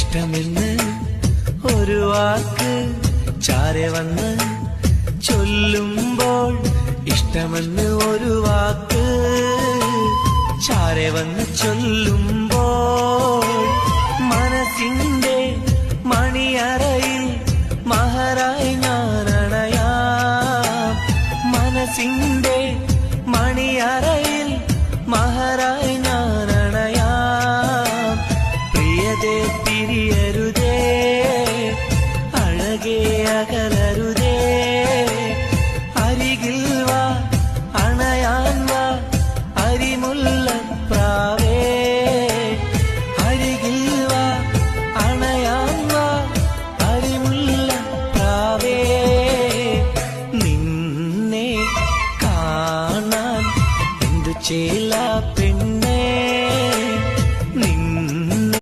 ഇഷ്ടമെന്ന് ഒരു വാക്ക് ചാരെ വന്ന് ചൊല്ലുമ്പോൾ, ഇഷ്ടമെന്ന് ഒരു വാക്ക് ചാരെ വന്ന് ചൊല്ലുമ്പോൾ, മനസ്സിന്റെ മണിയറയിൽ മഹറായി ഞാനണയാം. മനസ്സിന്റെ മണിയറയിൽ മഹറായി ഞാനണയാം. പ്രിയതേ പിരിയരുതേ, അഴകേ അകലരുതേ, അരികിൽ വാ അണയാൻ വാ അരിമുല്ലപ്രാവേ, അരികിൽ